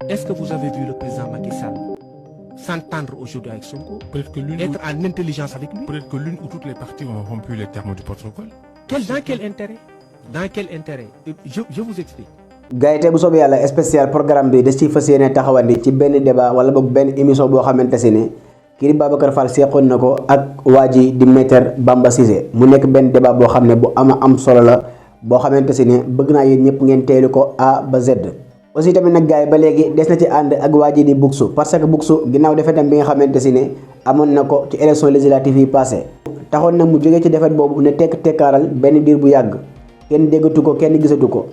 Est-ce que vous avez vu le président Macky Sall s'entendre aujourd'hui avec Sonko, être en intelligence avec lui? Peut-être que l'une ou toutes les parties ont rompu les termes du protocole. Dans quel intérêt? Dans quel intérêt? Je vous explique. gars yi tey bu soobee yàlla spécial programme bi da ciy fas yéene taxawandi ci benn débat wala boog benn émission boo xamante si ne kii di Babacar Fall seqoon na ko ak waa ji di Maître Bamba Cissé mu nekk benn débat boo xam ne bu am solo la boo xamante si ne bëgg naa yéen ñëpp ngeen teelu ko A ba Z. aussi tamit nag gars yi ba léegi des na ci ànd ak waa ji di Bouksou parce que Bouksou ginnaaw defetam bi nga xamante si ne amoon na ko ci élection législative yi passé taxoon na mu jógee ci defet boobu ne tekk tekkaaral benn diir bu yàgg kenn déggatu ko kenn gisatu ko.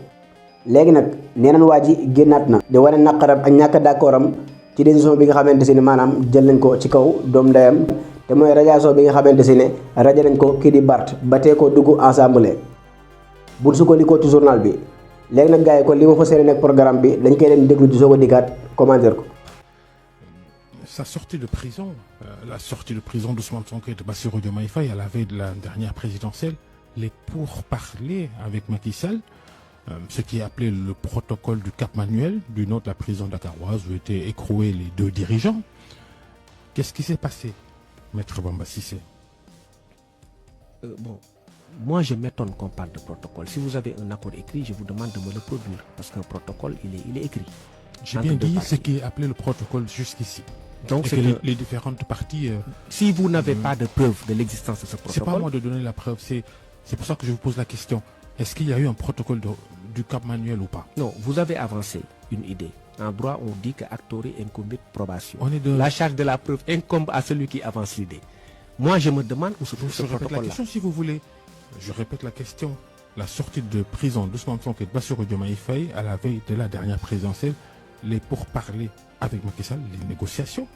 léegi nag nee nañ waa ji génnaat na di wane naqaram ak ñàkk d'accordam ci décision bi nga xamante si ne maanaam jël nañ ko ci kaw doom ndeyam te mooy radiation bi nga xamante si ne rajo nañ ko kii di Bart ba tee ko dugg ensemble bu sukkandikoo ci journal bi léegi nag gars yi kon li ma fa seere nekk programme bi dañ koy dem déglu ci soog a dikkaat commentaire ko. Sa sortie de prison, la sortie de prison d'Ousmane Sonko et de Bassirou Diomaye Faye à la veille de la dernière présidentielle, les pourparlers avec Macky Sall, ce qui est appelé le protocole du Cap Manuel, du nom de la prison dakaroise où étaient écroués les deux dirigeants. Qu'est-ce qui s'est passé, Maître Bamba Cissé? Bon, moi je m'étonne qu'on parle de protocole. Si vous avez un accord écrit, je vous demande de me le produire, parce qu'un protocole, il est écrit. J'ai bien dit ce qui est appelé le protocole jusqu'ici. Donc et que les différentes parties... si vous n'avez pas de preuve de l'existence de ce protocole... C'est pas à moi de donner la preuve, c'est pour ça que je vous pose la question. Est-ce qu'il y a eu un protocole du Cap Manuel ou pas? Non, vous avez avancé une idée. En droit, on dit que actori incumbit probation. La charge de la preuve incombe à celui qui avance l'idée. Moi, je me demande où se trouve ce protocole-là. Je répète la question si vous voulez. Je répète la question. La sortie de prison d'Ousmane Sonko et de Bassirou Diomaye Faye à la veille de la dernière présidentielle, les pourparlers avec Macky Sall, les négociations,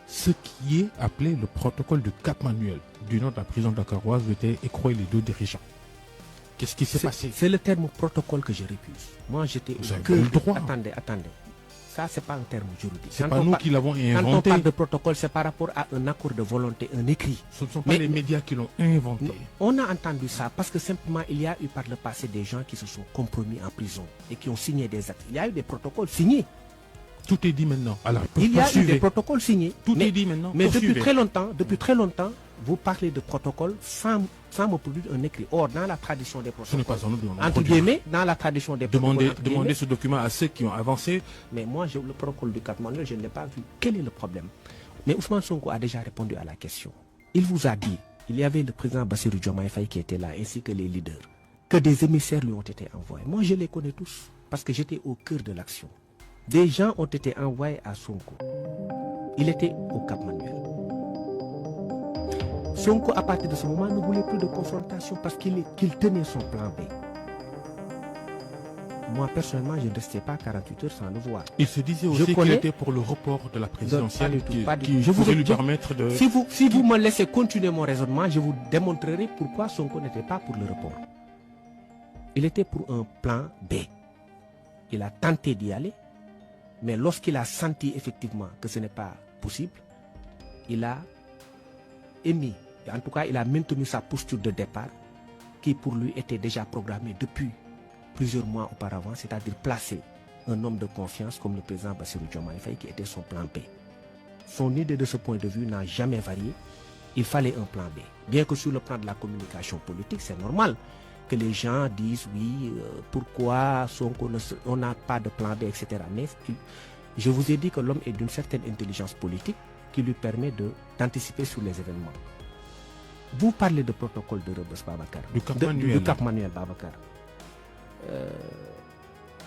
ce qui est appelé le protocole du Cap Manuel, du nom de la prison dakaroise où étaient écroués les deux dirigeants. Qu'est-ce qui s'est passé? C'est le terme protocole que je récuse. Moi, j'étais au cœur. Attendez. Ça, c'est pas un terme juridique. C'est pas nous qui l'avons inventé. Quand on parle de protocole, c'est par rapport à un accord de volonté, un écrit. Ce ne sont pas les médias qui l'ont inventé. On a entendu ça parce que simplement, il y a eu par le passé des gens qui se sont compromis en prison et qui ont signé des actes. Il y a eu des protocoles signés. Tout est dit maintenant. Alors, il y a eu des protocoles signés. Tout est dit maintenant. Mais depuis très longtemps, vous parlez de protocole sans me produire un écrit. Or, dans la tradition des protocoles, ce n'est pas ça, nous entre guillemets, dans la tradition des protocoles, demandez ce document à ceux qui ont avancé. Mais moi, le protocole du Cap Manuel, je ne l'ai pas vu. Quel est le problème? Mais Ousmane Sonko a déjà répondu à la question. Il vous a dit, il y avait le président Bassirou Diomaye Faye qui était là, ainsi que les leaders, que des émissaires lui ont été envoyés. Moi, je les connais tous, parce que j'étais au cœur de l'action. Des gens ont été envoyés à Sonko. Il était au Cap Manuel. Sonko, à partir de ce moment, ne voulait plus de confrontation parce qu'il tenait son plan B. Moi, personnellement, je ne restais pas 48 heures sans le voir. Il se disait aussi qu'il était pour le report de la présidentielle je pourrait lui permettre de... Si vous me laissez continuer mon raisonnement, je vous démontrerai pourquoi Sonko n'était pas pour le report. Il était pour un plan B. Il a tenté d'y aller, mais lorsqu'il a senti effectivement que ce n'est pas possible, il a émis, en tout cas il a maintenu sa posture de départ qui pour lui était déjà programmée depuis plusieurs mois auparavant, c'est-à-dire placer un homme de confiance comme le président Bassirou Diomaye Faye qui était son plan B. Son idée de ce point de vue n'a jamais varié, il fallait un plan B. Bien que sur le plan de la communication politique, c'est normal que les gens disent oui, pourquoi on n'a pas de plan B, etc. Mais je vous ai dit que l'homme est d'une certaine intelligence politique qui lui permet d'anticiper sur les événements. Vous parlez de protocole de Rebeuss Babacar, du Cap Manuel Babacar.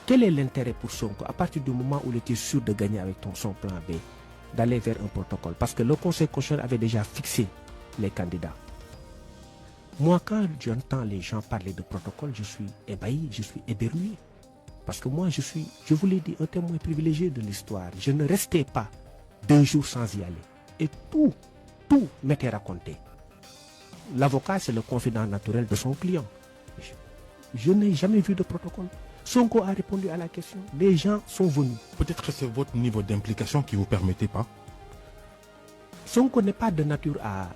Quel est l'intérêt pour Sonko, à partir du moment où il était sûr de gagner avec son plan B, d'aller vers un protocole? Parce que le Conseil constitutionnel avait déjà fixé les candidats. Moi, quand j'entends les gens parler de protocole, je suis ébahi, je suis éberlué. Parce que moi, je vous l'ai dit, un témoin privilégié de l'histoire. Je ne restais pas 2 jours sans y aller. Et tout m'était raconté. L'avocat, c'est le confident naturel de son client. Je n'ai jamais vu de protocole. Sonko a répondu à la question. Les gens sont venus. Peut-être que c'est votre niveau d'implication qui ne vous permettait pas. Sonko n'est pas de nature à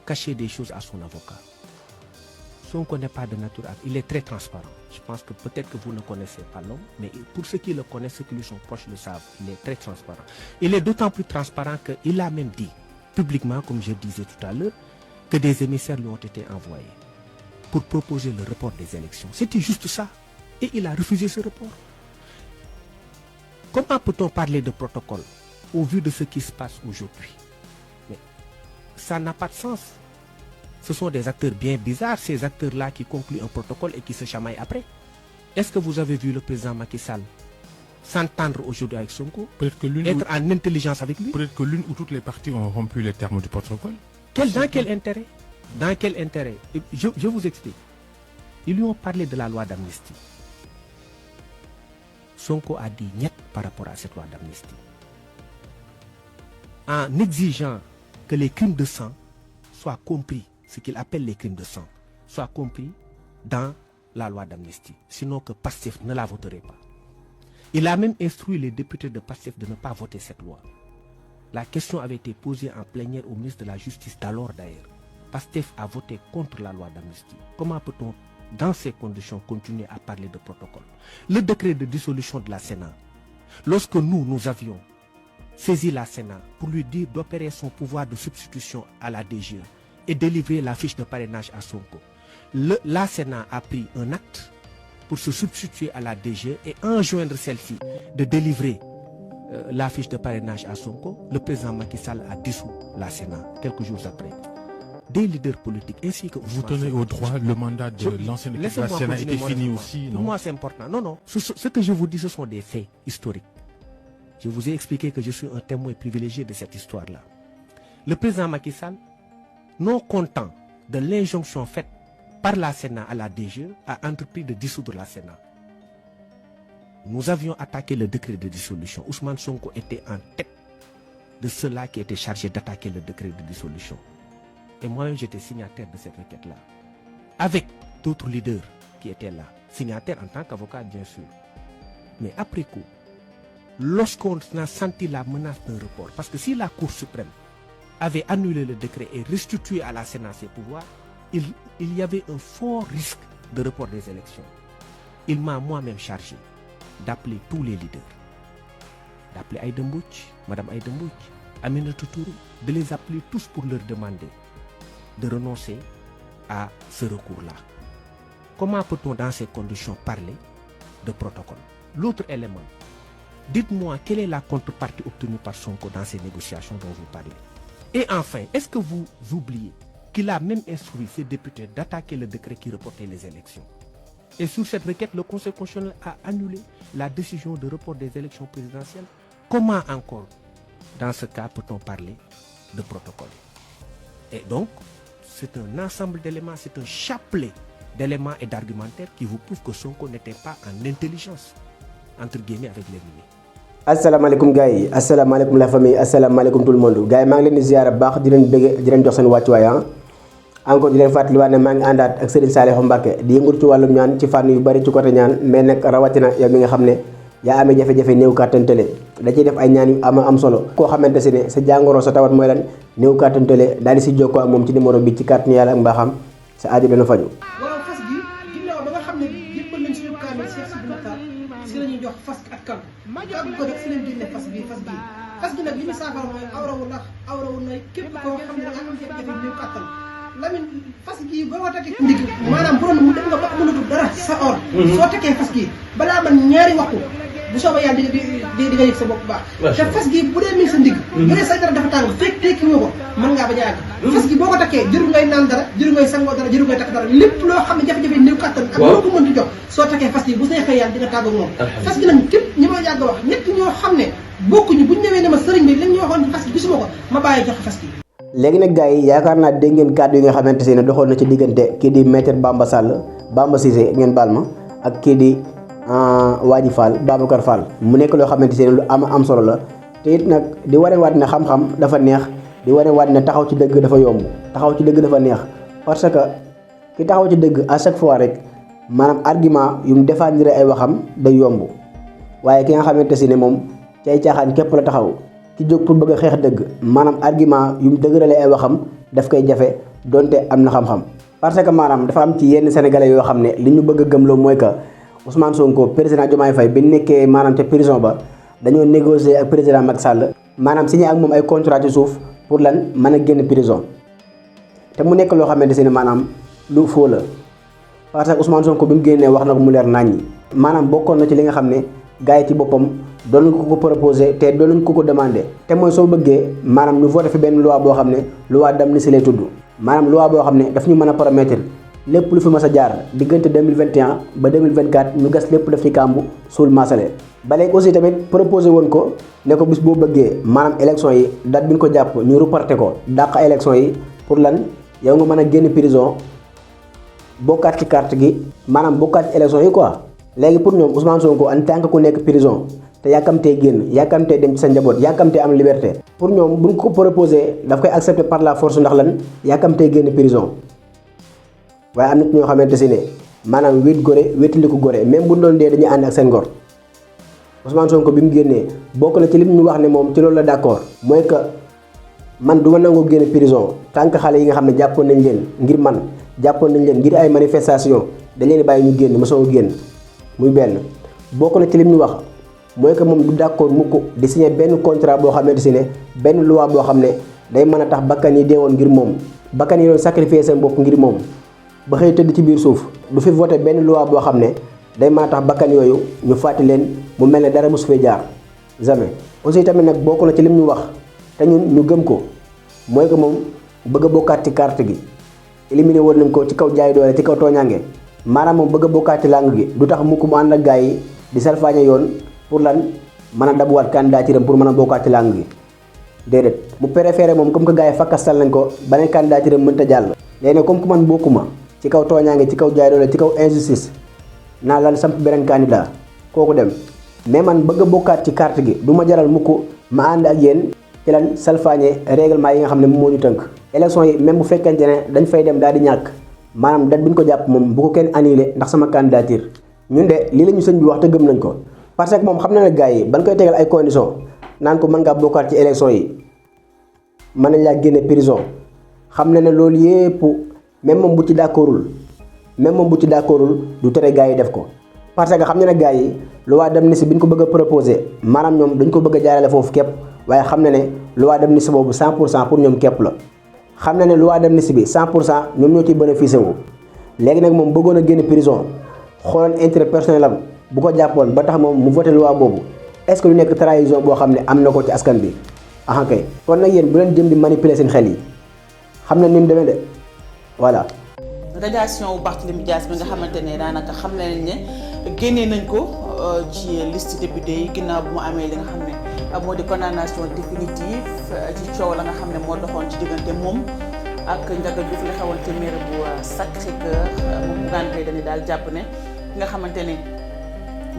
cacher des choses à son avocat. Sonko n'est pas de nature à... Il est très transparent. Je pense que peut-être que vous ne connaissez pas l'homme, mais pour ceux qui le connaissent, ceux qui lui sont proches le savent. Il est très transparent. Il est d'autant plus transparent qu'il a même dit publiquement, comme je disais tout à l'heure, que des émissaires lui ont été envoyés pour proposer le report des élections. C'était juste ça. Et il a refusé ce report. Comment peut-on parler de protocole au vu de ce qui se passe aujourd'hui? Mais ça n'a pas de sens. Ce sont des acteurs bien bizarres, ces acteurs-là qui concluent un protocole et qui se chamaillent après. Est-ce que vous avez vu le président Macky Sall s'entendre aujourd'hui avec Sonko, être en intelligence avec lui? Peut-être que l'une ou toutes les parties ont rompu les termes du protocole. Dans quel intérêt? Dans quel intérêt? Je vous explique. Ils lui ont parlé de la loi d'amnistie. Sonko a dit niet par rapport à cette loi d'amnistie. En exigeant que les crimes de sang soient compris, ce qu'il appelle les crimes de sang, soient compris dans la loi d'amnistie. Sinon que Pastef ne la voterait pas. Il a même instruit les députés de Pastef de ne pas voter cette loi. La question avait été posée en plénière au ministre de la Justice d'alors d'ailleurs. Pastef a voté contre la loi d'amnistie. Comment peut-on, dans ces conditions, continuer à parler de protocole? Le décret de dissolution de la Sénat, lorsque nous avions saisi la Sénat pour lui dire d'opérer son pouvoir de substitution à la DGE et délivrer la fiche de parrainage à Sonko, la Sénat a pris un acte pour se substituer à la DGE et enjoindre celle-ci de délivrer la fiche de parrainage à Sonko. Le président Macky Sall a dissous la Sénat quelques jours après. Des leaders politiques ainsi que... Vous tenez au droit, le mandat de l'ancienne équipe de la Sénat était fini aussi, non? Pour moi, c'est important. Non. Ce que je vous dis, ce sont des faits historiques. Je vous ai expliqué que je suis un témoin privilégié de cette histoire-là. Le président Macky Sall, non content de l'injonction faite par la Sénat à la DGE, a entrepris de dissoudre la Sénat. Nous avions attaqué le décret de dissolution. Ousmane Sonko était en tête de ceux-là qui étaient chargés d'attaquer le décret de dissolution. Et moi-même, j'étais signataire de cette requête-là. Avec d'autres leaders qui étaient là. Signataire en tant qu'avocat, bien sûr. Mais après coup, lorsqu'on a senti la menace d'un report, parce que si la Cour suprême avait annulé le décret et restitué à la Sénat ses pouvoirs, il y avait un fort risque de report des élections. Il m'a moi-même chargé d'appeler tous les leaders, d'appeler Aïda Mbouch, Madame Aïda Mbouch, Aminata Touré, de les appeler tous pour leur demander de renoncer à ce recours-là. Comment peut-on dans ces conditions parler de protocole? L'autre élément, dites-moi quelle est la contrepartie obtenue par Sonko dans ces négociations dont vous parlez. Et enfin, est-ce que vous oubliez qu'il a même instruit ses députés d'attaquer le décret qui reportait les élections? Et sur cette requête, le Conseil constitutionnel a annulé la décision de report des élections présidentielles. Comment encore, dans ce cas, peut-on parler de protocole? Et donc, c'est un ensemble d'éléments, c'est un chapelet d'éléments et d'argumentaires qui vous prouvent que Sonko n'était pas en intelligence, entre guillemets, avec l'ennemi. asalaamaaleykum gars yi asalaamaaleykum la famille asalaamaaleykum tout le monde gars yi maa ngi leen di ziar bu baax di leen bëgg di leen jox seen wàccuwaay encore di leen fàttaliwaat ne maa ngi àndaat ak Serigne Saliou Mbacké di yëngu ci wàllum ñaan ci fànn yu bari ci côté ñaan mais nag rawatina yow mi nga xam ne yaa amee jafe-jafe néew kàttan tële da ciy def ay ñaan yu am solo koo xamante si ne sa jàngoro sa tawat mooy lan néew kàttan tële daal di si jokkoo ak moom ci numéro bi ci kàttanu yàlla ak mbaaxam sa aajo dana faju. waaw fas gi ginnaaw ba nga xam ne yëppal nañ suñu kaamil Cheikh Sidi Mokhtar si la ñuy jox fas ak kan ak ko def si leen génne fas gi nag li ñu saafara mooy awrawu ndax awrawu nay képp koo xam ne am jafe-jafe néew kàttan Lamine fas gi ba ma takkee ndig maanaam bu doon mu dem nga ba mënatul dara sa or soo takkee fas gi balaa man ñaari waxtu bu soobee yàlla di nga yëg sa bopp baax te fas gi bu dee mi ngi sa ndig bu dee sa dara dafa tàng fekk tekki woo ko mën ngaa ba jaag fas gi boo ko takkee jëru ngay naan dara jëru ngay sangoo dara jëru ngay takk dara lépp loo xam ne jafe-jafe néew kàttan ak loo ko mën di jox soo takkee fas gi bu neexee yàlla di nga tàggoog moom fas gi nag képp ñi ma yàgg wax ñett ñoo xam ne bokkuñu buñ ñëwee ne ma sëriñ bi lañ ñu waxoon ci fas gi gisuma ko ma bàyyi joxe fas gi. léegi nag gars yi yaakaar naa dégg ngeen kàddu yi nga xamante ne doxoon na ci diggante kii di maître Bamba Sall Bamba Cissé ngeen baal ma ak kii di Wadji Fall Babacar Fall mu nekk loo xamante ne lu am solo la te it nag di wanewaat ne xam-xam dafa neex di wanewaat ne taxaw ci dëgg dafa yomb taxaw ci dëgg dafa neex parce que ki taxaw ci dëgg à chaque fois rek maanaam argument yu mu défendre ay waxam day yomb waaye ki nga xamante ne moom ci ay caaxaan képp la taxaw ki jóg pour bëgg a xeex dëgg maanaam argument yu mu dëgëralee ay waxam daf koy jafe donte am na xam-xam parce que maanaam dafa am ci yenn sénégalais yoo xam ne li ñu bëgg a gëmloo mooy que Ousmane Sonko président Diomaye Faye bi nekkee maanaam ca prison ba dañoo négocier ak président Macky Sall maanaam signé ak moom ay contrat ci suuf pour lan mën a génn prison te mu nekk loo xamante ne maanaam lu faux la parce que Ousmane Sonko bi mu génnee wax na ko mu leer naññi maanaam bokkoon na ci li nga xam ne gars yi ci boppam doon nañ ko proposé te doon nañ ko demandé te mooy soo bëggee maanaam ñu voté fi benn loi boo xam ne loi d'amnistie lay tudd maanaam loi boo xam ne daf ñu mën a permettre lépp lu fi mas a jaar diggante 2021 ba 2024 ñu gas lépp daf ci kàmbu suul maasale ba léegi aussi tamit proposé woon ko ne ko bis boo bëggee maanaam élection yi date bi ñu ko jàpp ñu reporté ko dàq élection yi pour lan yow nga mën a génn prison bokkaat ci carte gi maanaam bokkaat ci élection yi quoi léegi pour ñoom Ousmane Sonko en tant que ku nekk prison te yàkkamtee génn yàkkamtee dem ci sa njaboot yàkkamtee am liberté pour ñoom buñ ko proposé daf koy accepter par la force ndax lan yàkkamtee génn prison waaye am na ñoo xamante si ne maanaam wéet gore wéetaliku gore même bu doon dee dañuy ànd ak seen ngor Ousmane Sonko bi mu génnee bokk na ci lim ñu wax ne moom ci loolu la d'accord mooy que man du ma nangoo génn prison tant que xale yi nga xam ne jàppoon nañ leen ngir man jàppoon nañ leen ngir ay manifestation dañ leen bàyyi ñu génn ma soo génn muy benn bokk na ci lim ñu wax mooy que moom du d'accord mukk di signé benn contrat boo xamante si ne benn loi boo xam ne day mën a tax bakkan yi deewoon ngir moom bakkan yi doon sacrifier seen bopp ngir moom ba xëy tëdd ci biir suuf du fi voté benn loi boo xam ne day mën a tax bakkan yooyu ñu fàtte leen mu mel ne dara mosu fee jaar jamais. aussi tamit nag bokk na ci lim ñu wax te ñun ñu gëm ko mooy que moom bëgg a bokkaat ci carte gi éliminé woon nañ ko ci kaw jaay doole ci kaw tooñaange maanaam moom bëgg a bokkaat ci langue gi du tax mukk mu ànd ak gars yi di salfaañe yoon pour lan mën a dabuwaat candidature am pour mën a bokkaat ci langue gi déedéet mu préféré moom comme que gars yi fakkastal nañ ko beneen candidature am mënta jàll. léegi nag comme que man bokkuma ci kaw tooñaange ci kaw jaay doole ci kaw injustice naa lan samp beneen candidat kooku dem mais man bëgg a bokkaat ci carte gi du ma jaral mukk ma ànd ak yéen ci lan salfaañe règlement yi nga xam ne moo ñu tënk. élection yi même bu fekkente ne dañ fay dem daal di ñàkk maanaam date bi ñu ko jàpp moom bu ko kenn annulé ndax sama candidature ñun de lii la ñu sëñ bi wax te gëm nañ ko parce que moom xam na ne gars yi ban koy tegal ay conditions naan ko mën ngaa bokkaat ci élection yi mën nañ laa génne prison xam na ne loolu yépp même moom bu ci d'accordul du tere gars yi def ko parce que xam na ne gars yi loi d'amnistie bi ñu ko bëgg a proposé maanaam ñoom dañ ko bëgg a jaarale foofu képp waaye xam na ne loi d'amnistie boobu 100% pour ñoom képp la xam na ne loi d'amnistie bi 100% ñoom ñoo ciy bénéficié wu léegi nag moom bëggoon a génn prison xooloon intérêt personnel am bu ko jàppoon ba tax moom mu voté loi boobu est-ce que lu nekk trahison boo xam ne am na ko ci askan bi ah kay kon nag yéen bu leen jëm di manipuler seen xel yi xam na ni mu demee de voilà. radiation wu Barthélémy Dias bi nga xamante ne daanaka xam nañ ne génnee nañ ko ci liste député yi ginnaaw bu mu amee li nga xam ne moo di condamnation définitive ci coow la nga xam ne moo doxoon ci diggante moom ak Ndiaga Diouf li xewoon ci mairie bu Sacré-Cœur moom Bougane Gueye Dany daal jàpp ne ki nga xamante ne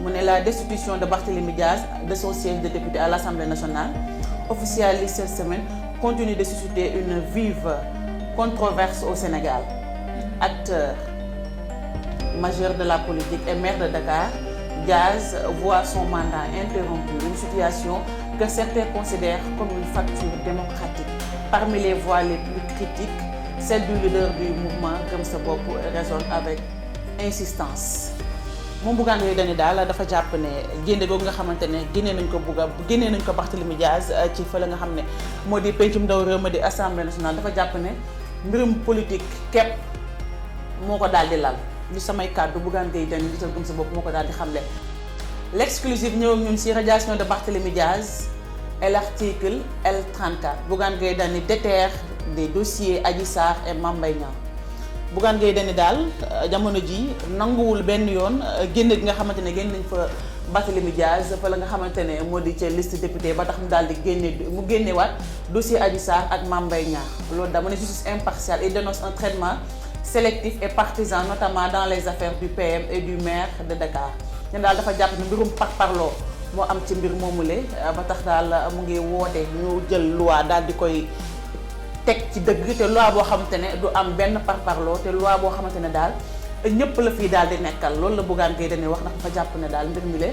mu ne la destitution de Barthélémy Dias de son siège de député à l'Assemblée nationale officialisée cette semaine continue de susciter une vive controverse au Sénégal. Acteur majeur de la politique et maire de Dakar, Dias voit son mandat interrompu, une situation que certains considèrent comme une fracture démocratique. Parmi les voix les plus critiques, celle du leader du mouvement Gëm Sa Bopp résonne avec insistance. moom Bougane Gueye Dany daal dafa jàpp ne génne googu nga xamante ne génnee nañ ko Barthélémy Dias ci fële nga xam ne moo di pencum ndaw réew ma di Assemblée nationale dafa jàpp ne mbirum politique képp moo ko daal di lal lu samay kàddu Bougane Gueye Dany njiital Gëm Sa Bopp moo ko daal di xamle. L'exclusive ñëw ak ñun ci radiation de Barthélémy Dias et l'article L34 Bougane Gueye Dany déterre des dossiers Adji Sarr et Mame Mbaye Niang. Bougane Gueye Dany daal jamono ji nanguwul benn yoon génne gi nga xamante ne génn nañ fa Barthélémy Dias fa la nga xamante ne moo di ca liste député ba tax mu daal di génnewaat dossier Adji Sarr ak Mame Mbaye Niang loolu dama ne justice impartiale et dénonce un traitement sélectif et partisan notamment dans les affaires du PM et du maire de Dakar ñun daal dafa jàpp ne mbirum parparloo moo am ci mbir moomule ba tax daal mu ngi woote ñu jël loi daal di koy teg ci dëgg te loi boo xamante ne du am benn parparloo te loi boo xamante ne daal ñëpp la fii daal di nekkal loolu la Bougane Gueye Dany wax ndax dafa jàpp ne daal mbir mi le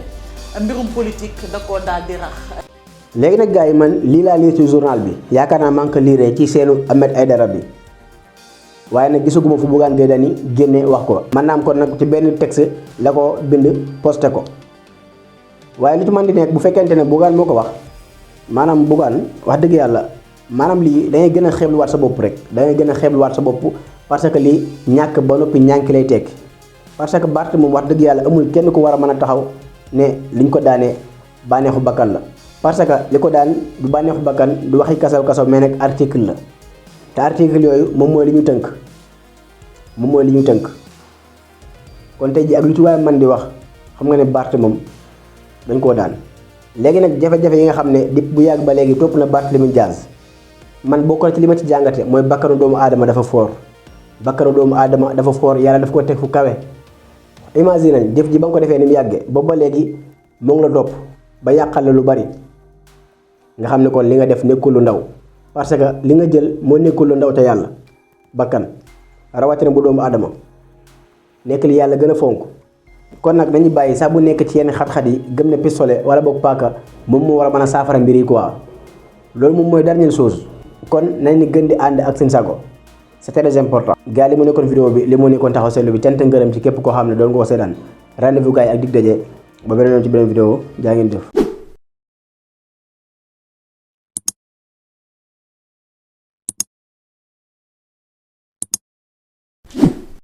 mbirum politique da koo daal di rax. léegi nag gars yi man lii laa lire ci journal bi yaakaar naa maa ngi ko lire ci seenu Ahmed Aïdara bi waaye nag gisaguma fu Bougane Gueye Dany génne wax ko maanaam kon nag ci benn texte la ko bind posté ko waaye lu ci mën di nekk bu fekkente ne Bougane moo ko wax maanaam Bougane wax dëgg yàlla maanaam lii da ngay gën a xeebluwaat sa bopp rek da ngay gën a xeebluwaat sa bopp parce que lii ñàkk ba noppi ñànki lay tekki parce que Barth moom wax dëgg yàlla amul kenn ku war a mën a taxaw ne liñ ko daanee bànneexu bakkan la parce que li ko daan du bànneexu bakkan du waxi kasaw mais nag article la te article yooyu moom mooy li ñu tënk kon tey ji ak lu ci waaye man di wax xam nga ne Barth moom dañ koo daan léegi nag jafe-jafe yi nga xam ne di bu yàgg ba léegi topp na Barthélémy Dias man bokk na ci li ma ci jàngate mooy bakkanu doomu aadama dafa foor yàlla daf ko teg fu kawe imagine nañ jëf ji ba nga ko defee ni mu yàggee boobu ba léegi mu ngi la topp ba yàqal la lu bari nga xam ne kon li nga def nekkul lu ndaw parce que li nga jël moo nekkul lu ndaw te yàlla bakkan rawatina bu doomu aadama nekk li yàlla gën a fonk kon nag dañuy bàyyi sax bu nekk ci yenn xat-xat yi gëm ne pistolet wala boog paaka moom moo war a mën a saafara mbir yi quoi loolu moom mooy dernière chose kon nañ ni gën di ànd ak seen sago c'est très important. gars li mu nekkoon vidéo bi li mu nekkoon taxaw seetlu bi cant ngërëm ci képp koo xam ne doon nga ko seetaan rendez-vous gars yi ak dig daje ba beneen yoon ci beneen vidéo jaa ngeen jëf.